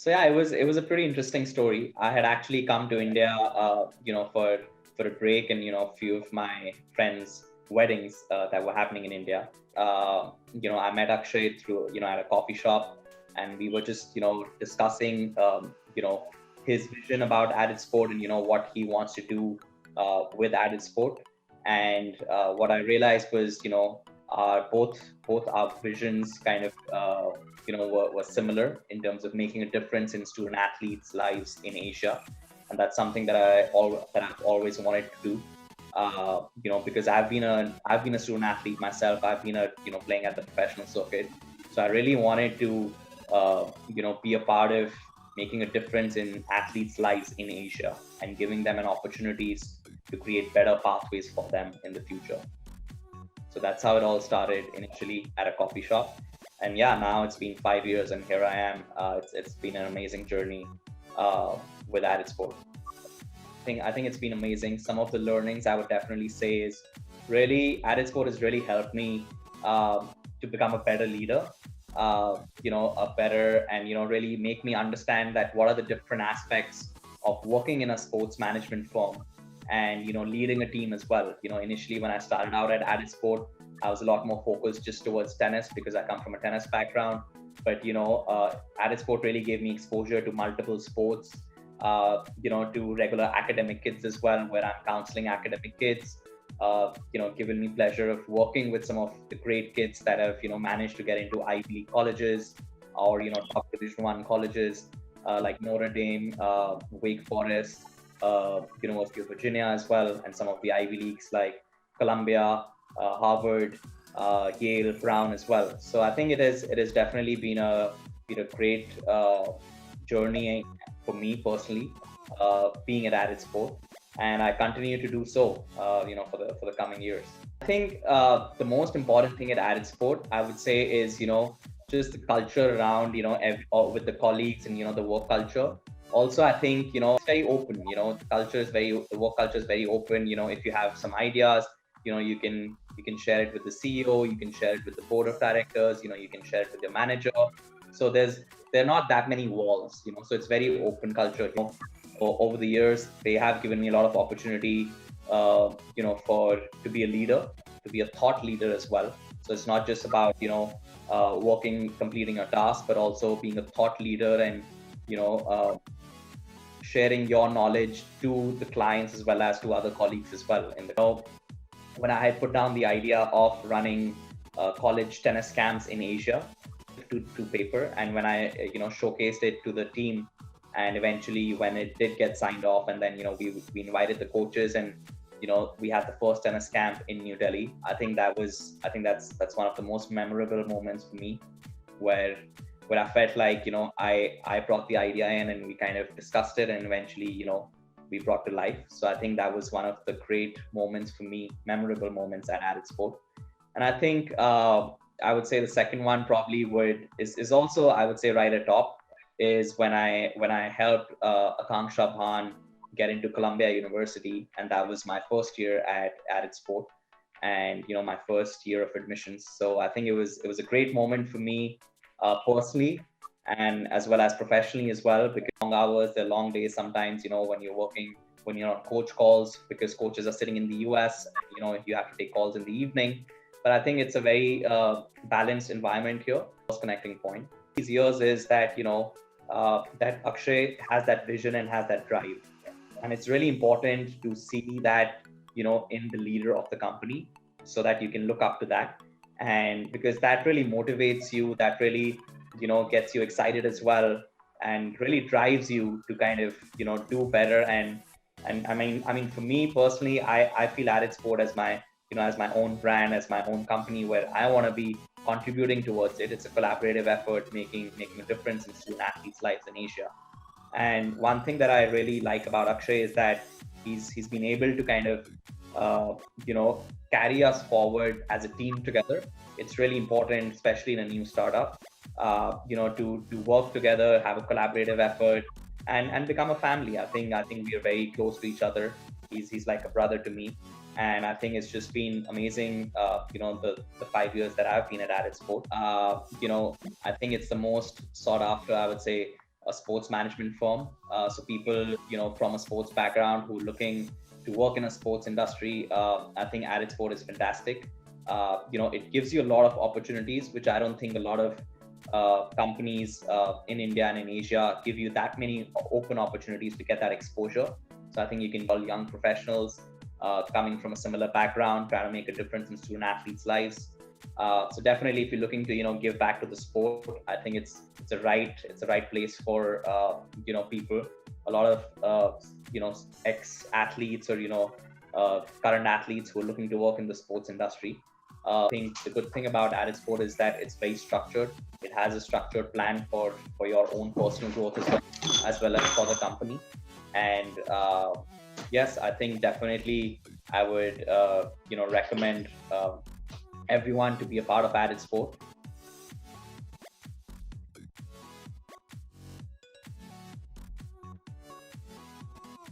So yeah, it was a pretty interesting story. I had actually come to India, for a break, and a few of my friends' weddings that were happening in India. I met Akshay through at a coffee shop, and we were just discussing his vision about Added Sport and what he wants to do with Added Sport. And what I realized was both our visions kind of were similar in terms of making a difference in student athletes' lives in Asia, and that's something that I've always wanted to do. Because I've been a student athlete myself. I've been playing at the professional circuit, so I really wanted to be a part of making a difference in athletes' lives in Asia and giving them an opportunities to create better pathways for them in the future. So that's how it all started initially at a coffee shop. And yeah, now it's been 5 years and here I am. It's been an amazing journey with Added Sport. I think it's been amazing. Some of the learnings I would definitely say is really Added Sport has really helped me to become a better leader, a better and really make me understand that what are the different aspects of working in a sports management firm and leading a team as well. Initially when I started out at Added Sport, I was a lot more focused just towards tennis because I come from a tennis background. But Added Sport really gave me exposure to multiple sports, to regular academic kids as well, where I'm counseling academic kids. Given me pleasure of working with some of the great kids that have managed to get into Ivy League colleges or top Division 1 colleges like Notre Dame, Wake Forest, University of Virginia as well, and some of the Ivy Leagues like Columbia, Harvard, Yale, Brown as well. So I think it has definitely been a great journey for me personally, being at Added Sport, and I continue to do so, for the coming years. I think the most important thing at Added Sport, I would say, is just the culture around with the colleagues and the work culture. Also, I think it's very open. The work culture is very open. If you have some ideas, you can share it with the CEO, you can share it with the board of directors, you can share it with your manager. So there are not that many walls. So it's very open culture. Over the years, they have given me a lot of opportunity, for to be a leader, to be a thought leader as well. So it's not just about completing a task, but also being a thought leader and sharing your knowledge to the clients as well as to other colleagues as well. When I had put down the idea of running college tennis camps in Asia to paper, and when I showcased it to the team, and eventually when it did get signed off, and then we invited the coaches, and we had the first tennis camp in New Delhi. I think that's one of the most memorable moments for me, where I felt like I brought the idea in and we kind of discussed it, and eventually we brought to life. So I think that was one of the great moments for me, memorable moments at Added Sport. And I think I would say the second one probably is also, I would say, right at top, is when I helped Akanksha Bhan get into Columbia University, and that was my first year at Added Sport, and my first year of admissions. So I think it was a great moment for me personally, and as well as professionally as well, because long hours, they're long days sometimes, when you're working, when you're on coach calls, because coaches are sitting in the US, and, you have to take calls in the evening. But I think it's a very balanced environment here. Connecting point these years is that, that Akshay has that vision and has that drive. And it's really important to see that, in the leader of the company, so that you can look up to that. And because that really motivates you, that really gets you excited as well, and really drives you to kind of do better. And I mean for me personally, I feel Added Sport as my as my own brand, as my own company, where I want to be contributing towards it. It's a collaborative effort, making a difference in student athletes' lives in Asia. And one thing that I really like about Akshay is that he's been able to kind of carry us forward as a team together. It's really important, especially in a new startup, to work together, have a collaborative effort, and become a family. I think we are very close to each other. He's like a brother to me, and I think it's just been amazing. The 5 years that I've been at Added Sport. I think it's the most sought after, I would say, a sports management firm. So people, from a sports background who are looking to work in a sports industry, I think AddedSport is fantastic. It gives you a lot of opportunities, which I don't think a lot of companies in India and in Asia give you that many open opportunities to get that exposure. So I think you can call young professionals coming from a similar background, trying to make a difference in student athletes' lives. So definitely, if you're looking to give back to the sport, I think it's a right place for people. A lot of ex athletes or current athletes who are looking to work in the sports industry. I think the good thing about AddedSport is that it's very structured. It has a structured plan for your own personal growth as well as for the company. And yes, I think definitely I would recommend everyone to be a part of AddedSport.